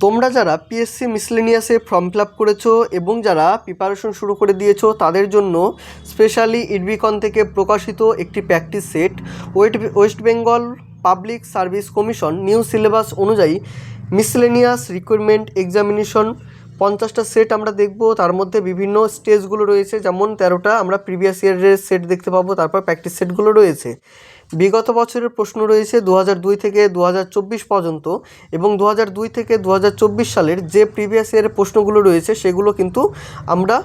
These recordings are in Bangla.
তোমরা যারা পিএসসি মিসলেনিয়াসে ফর্ম ফিল আপ করেছো এবং যারা প্রিপারেশন শুরু করে দিয়েছো তাদের জন্য স্পেশালি ইডবিকন থেকে প্রকাশিত একটি practice set West Bengal public service commission new syllabus অনুযায়ী মিসলেনিয়াস রিক্রুটমেন্ট এক্সামিনেশন 50টা সেট আমরা দেখব। তার মধ্যে বিভিন্ন স্টেজগুলো রয়েছে, যেমন 13টা আমরা প্রিভিয়াস ইয়ারের সেট দেখতে পাবো, তারপর প্র্যাকটিস সেটগুলো রয়েছে। বিগত বছরের প্রশ্ন রয়েছে 2002 থেকে 2024 পর্যন্ত, এবং 2002 থেকে 2024 সালের যে প্রিভিয়াস ইয়ারের প্রশ্নগুলো রয়েছে সেগুলো কিন্তু আমরা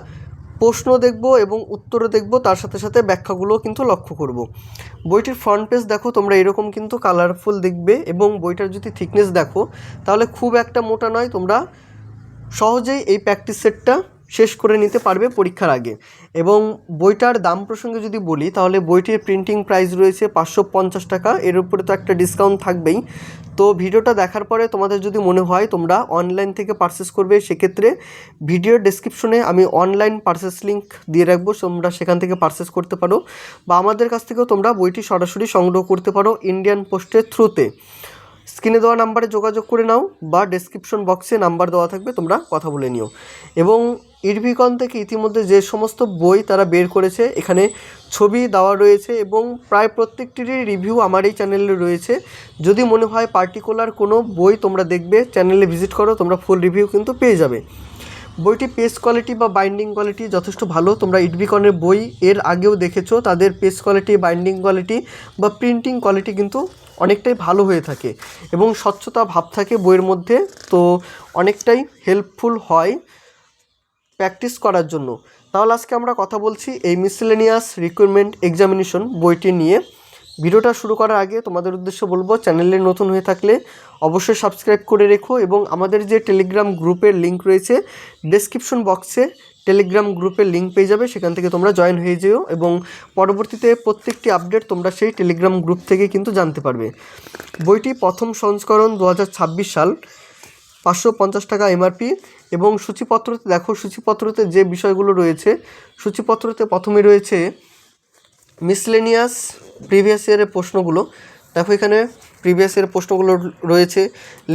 প্রশ্ন দেখব এবং উত্তরও দেখব, তার সাথে সাথে ব্যাখ্যাগুলো কিন্তু লক্ষ্য করব। বইটির ফ্রন্ট পেজ দেখো তোমরা এরকম কিন্তু কালারফুল দেখবে, এবং বইটার যদি থিকনেস দেখো তাহলে খুব একটা মোটা নয়, তোমরা সহজেই এই প্র্যাকটিস সেটটা শেষ করে নিতে পারবে পরীক্ষার আগে। এবং বইটার দাম প্রসঙ্গে যদি বলি তাহলে বইটির প্রিন্টিং প্রাইস রয়েছে 550 টাকা, এর উপরে তো একটা ডিসকাউন্ট থাকবেই। তো ভিডিওটা দেখার পরে তোমাদের যদি মনে হয় তোমরা অনলাইন থেকে পারচেস করবে, সেক্ষেত্রে ভিডিওর ডেসক্রিপশনে আমি অনলাইন পারচেস লিঙ্ক দিয়ে রাখবো, তোমরা সেখান থেকে পারচেস করতে পারো, বা আমাদের কাছ থেকেও তোমরা বইটি সরাসরি সংগ্রহ করতে পারো ইন্ডিয়ান পোস্টের থ্রুতে। স্ক্রিনে দেওয়া নাম্বারে যোগাযোগ করে নাও, বা ডেসক্রিপশন বক্সে নাম্বার দেওয়া থাকবে, তোমরা কথা বলে নিও। এবং ইডবিকন থেকে ইতিমধ্যে যে সমস্ত বই তারা বের করেছে এখানে ছবি দেওয়া রয়েছে, এবং প্রায় প্রত্যেকটিরই রিভিউ আমার এই চ্যানেলে রয়েছে। যদি মনে হয় পার্টিকুলার কোনো বই তোমরা দেখবে, চ্যানেলে ভিজিট করো, তোমরা ফুল রিভিউ কিন্তু পেয়ে যাবে। বইটি পেজ কোয়ালিটি বা বাইন্ডিং কোয়ালিটি যথেষ্ট ভালো। তোমরা ইডবিকনের বই এর আগেও দেখেছো, তাদের পেজ কোয়ালিটি, বাইন্ডিং কোয়ালিটি বা প্রিন্টিং কোয়ালিটি কিন্তু অনেকটাই ভালো হয়ে থাকে, এবং স্বচ্ছতা ভাব থাকে বইয়ের মধ্যে, তো অনেকটাই হেল্পফুল হয় প্র্যাকটিস করার জন্য। তাহলে আজকে আমরা কথা বলছি এই মিসলেনিয়াস রিক্রুটমেন্ট এক্সামিনেশন বইটি নিয়ে। ভিডিওটা শুরু করার আগে তোমাদের উদ্দেশ্য বলবো, চ্যানেলে নতুন হয়ে থাকলে অবশ্যই সাবস্ক্রাইব করে রেখো, এবং আমাদের যে টেলিগ্রাম গ্রুপের লিঙ্ক রয়েছে ডেসক্রিপশন বক্সে টেলিগ্রাম গ্রুপের লিঙ্ক পেয়ে যাবে, সেখান থেকে তোমরা জয়েন হয়ে যেও, এবং পরবর্তীতে প্রত্যেকটি আপডেট তোমরা সেই টেলিগ্রাম গ্রুপ থেকে কিন্তু জানতে পারবে। বইটি প্রথম সংস্করণ 2026 সাল, 550 টাকা এমআরপি। এবং সূচিপত্রতে দেখো, সূচিপত্রতে যে বিষয়গুলো রয়েছে, সূচিপত্রতে প্রথমে রয়েছে মিসলেনিয়াস প্রিভিয়াস ইয়ারের প্রশ্নগুলো। দেখো এখানে প্রিভিয়াস ইয়ারের প্রশ্নগুলো রয়েছে।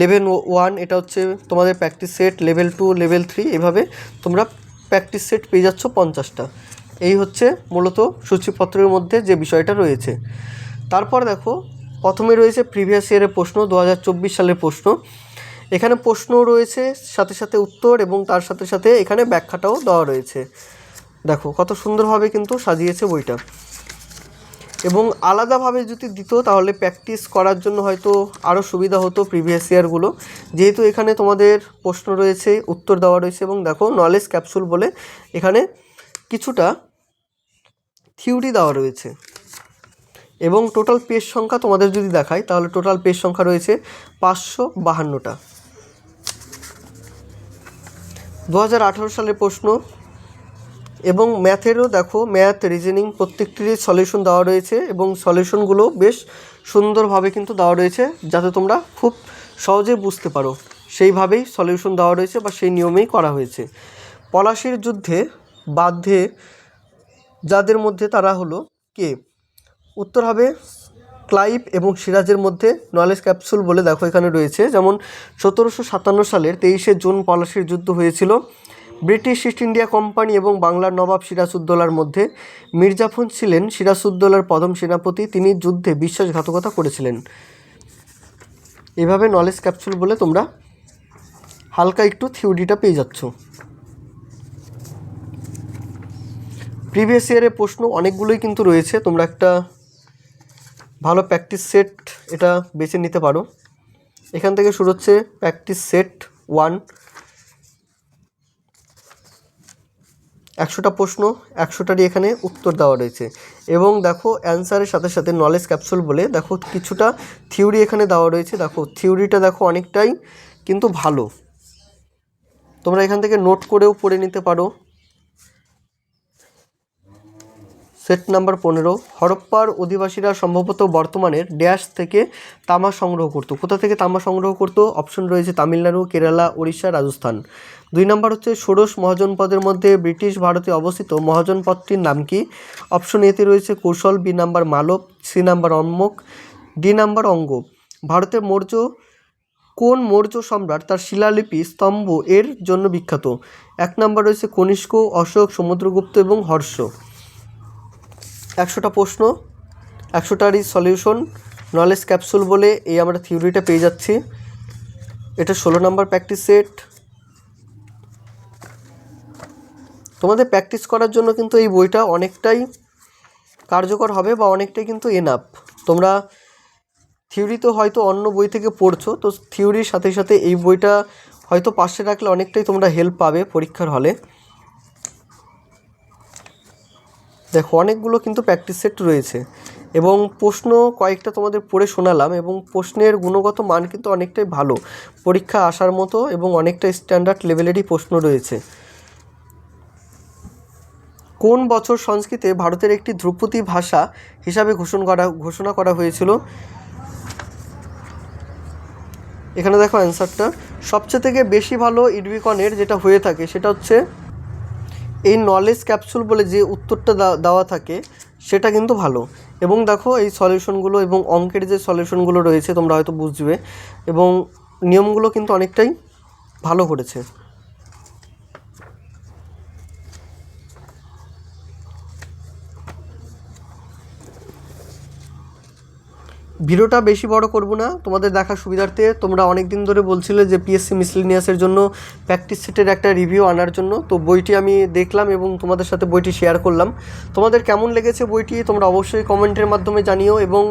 লেভেল 1 এটা হচ্ছে তোমাদের প্র্যাকটিস সেট, লেভেল 2, লেভেল 3, এভাবে তোমরা প্র্যাকটিস সেট পেয়ে যাচ্ছ 50টা। এই হচ্ছে মূলত সূচিপত্রের মধ্যে যে বিষয়টা রয়েছে। তারপর দেখো প্রথমে রয়েছে প্রিভিয়াস ইয়ারের প্রশ্ন, 2024 সালের প্রশ্ন। এখানে প্রশ্ন রয়েছে, সাথে সাথে উত্তর, এবং তার সাথে সাথে এখানে ব্যাখ্যাটাও দেওয়া রয়েছে। দেখো কত সুন্দরভাবে কিন্তু সাজিয়েছে বইটা। এবং আলাদাভাবে যদি দিত তাহলে প্র্যাকটিস করার জন্য হয়তো আরও সুবিধা হতো প্রিভিয়াস ইয়ারগুলো, যেহেতু এখানে তোমাদের প্রশ্ন রয়েছে, উত্তর দেওয়া রয়েছে, এবং দেখো নলেজ ক্যাপসুল বলে এখানে কিছুটা থিওরি দেওয়া রয়েছে। এবং টোটাল পেজ সংখ্যা তোমাদের যদি দেখায় তাহলে টোটাল পেজ সংখ্যা রয়েছে 552টা। 2018 সালের প্রশ্ন, এবং ম্যাথেরও দেখো ম্যাথ, রিজনিং প্রত্যেকটিরই সলিউশন দেওয়া রয়েছে, এবং সলিউশনগুলো বেশ সুন্দরভাবে কিন্তু দেওয়া রয়েছে, যাতে তোমরা খুব সহজে বুঝতে পারো সেইভাবেই সলিউশন দেওয়া রয়েছে, বা সেই নিয়মেই করা হয়েছে। পলাশির যুদ্ধে বাধ্যে যাদের মধ্যে তারা হলো কে? উত্তর হবে ক্লাইভ এবং সিরাজের মধ্যে। নলেজ ক্যাপসুল বলে দেখো এখানে রয়েছে, যেমন 1757 সালের 23শে জুন পলাশির যুদ্ধ হয়েছিল ব্রিটিশ ইস্ট ইন্ডিয়া কোম্পানি এবং বাংলার নবাব সিরাজউদ্দৌলার মধ্যে। মির্জাফর ছিলেন সিরাজউদ্দৌলার প্রথম সেনাপতি, তিনি যুদ্ধে বিশ্বাসঘাতকতা করেছিলেন। এভাবে নলেজ ক্যাপসুল বলে তোমরা হালকা একটু থিওরিটা পেয়ে যাচ্ছ। প্রিভিয়াস ইয়ারের প্রশ্ন অনেকগুলোই কিন্তু রয়েছে, তোমরা একটা ভালো প্র্যাকটিস সেট এটা বেছে নিতে পারো। এখান থেকে শুরু হচ্ছে প্র্যাকটিস সেট 1, 100টা প্রশ্ন, 100টারই এখানে উত্তর দেওয়া রয়েছে। এবং দেখো অ্যান্সারের সাথে সাথে নলেজ ক্যাপসুল বলে দেখো কিছুটা থিওরি এখানে দেওয়া রয়েছে। দেখো থিওরিটা দেখো অনেকটাই কিন্তু ভালো, তোমরা এখান থেকে নোট করেও পড়ে নিতে পারো। সেট নাম্বার 15, হরপ্পার অধিবাসীরা সম্ভবত বর্তমানের ড্যাশ থেকে তামা সংগ্রহ করতো। কোথা থেকে তামা সংগ্রহ করতো? অপশন রয়েছে তামিলনাড়ু, কেরালা, উড়িষ্যা, রাজস্থান। 2 নম্বর হচ্ছে ষোড়শ মহাজনপদের মধ্যে ব্রিটিশ ভারতে অবস্থিত মহাজনপদটির নাম কি? অপশন এতে রয়েছে কৌশল, বি নাম্বার মালব, সি নাম্বার অম্মক, ডি নাম্বার অঙ্গ। ভারতের মৌর্য কোন মৌর্য সম্রাট তার শিলালিপি স্তম্ভ এর জন্য বিখ্যাত? 1 নাম্বার রয়েছে কনিষ্ক, অশোক, সমুদ্রগুপ্ত এবং হর্ষ। 100টা প্রশ্ন, 100টারই সলিউশন নলেজ ক্যাপসুল বলে এই আমরা থিওরিটা পেয়ে যাচ্ছি। এটা 16 নাম্বার প্র্যাকটিস সেট। তোমাদের প্র্যাকটিস করার জন্য কিন্তু এই বইটা অনেকটাই কার্যকর হবে বা অনেকটাই কিন্তু এনাফ। তোমরা থিওরি তো হয়তো অন্য বই থেকে পড়ছো, তো থিওরির সাথে সাথে এই বইটা হয়তো পাশে রাখলে অনেকটাই তোমরা হেল্প পাবে পরীক্ষার হলে। দেখো অনেকগুলো কিন্তু প্র্যাকটিস সেট রয়েছে এবং প্রশ্ন কয়েকটা তোমাদের পড়ে শোনালাম এবং প্রশ্নের গুণগত মান কিন্তু অনেকটাই ভালো, পরীক্ষা আসার মতো এবং অনেকটা স্ট্যান্ডার্ড লেভেলেরই প্রশ্ন রয়েছে। কোন বছর সংস্কৃতে ভারতের একটি ধ্রুপদী ভাষা হিসাবে ঘোষণা করা হয়েছিল? এখানে দেখো অ্যান্সারটা। সবচেয়ে থেকে বেশি ভালো ইডভিকনের যেটা হয়ে থাকে সেটা হচ্ছে এই নলেজ ক্যাপসুল বলে যে উত্তরটা দেওয়া থাকে সেটা কিন্তু ভালো। এবং দেখো এই সলিউশনগুলো এবং অঙ্কের যে সলিউশনগুলো রয়েছে তোমরা হয়তো বুঝবে এবং নিয়মগুলো কিন্তু অনেকটাই ভালো করেছে। ভিডিওটা বেশি বড় করব না, তোমাদের দেখার সুবিধার্থে। তোমরা অনেক দিন ধরে বলছিলে যে পিএসসি মিসলেনিয়াসের জন্য প্র্যাকটিস সেটের একটা রিভিউ আনার জন্য, তো বইটি আমি দেখলাম এবং তোমাদের সাথে বইটি শেয়ার করলাম। তোমাদের কেমন লেগেছে বইটি তোমরা অবশ্যই কমেন্টের মাধ্যমে জানিও এবং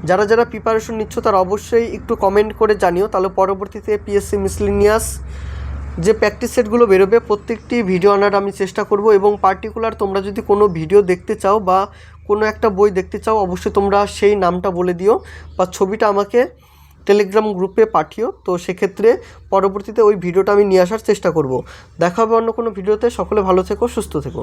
যারা যারা প্রিপারেশন নিচ্ছ তারা অবশ্যই একটু কমেন্ট করে জানিও, তাহলে পরবর্তীতে পিএসসি মিসলেনিয়াস যে প্র্যাকটিস সেটগুলো বেরোবে প্রত্যেকটি ভিডিও আনার আমি চেষ্টা করব। এবং পার্টিকুলার তোমরা যদি কোনো ভিডিও দেখতে চাও বা কোনো একটা বই দেখতে চাও অবশ্যই তোমরা সেই নামটা বলে দিও বা ছবিটা আমাকে টেলিগ্রাম গ্রুপে পাঠিও, তো সেক্ষেত্রে পরবর্তীতে ওই ভিডিওটা আমি নিয়ে আসার চেষ্টা করব। দেখা হবে অন্য কোনো ভিডিওতে। সকলে ভালো থেকো, সুস্থ থেকো।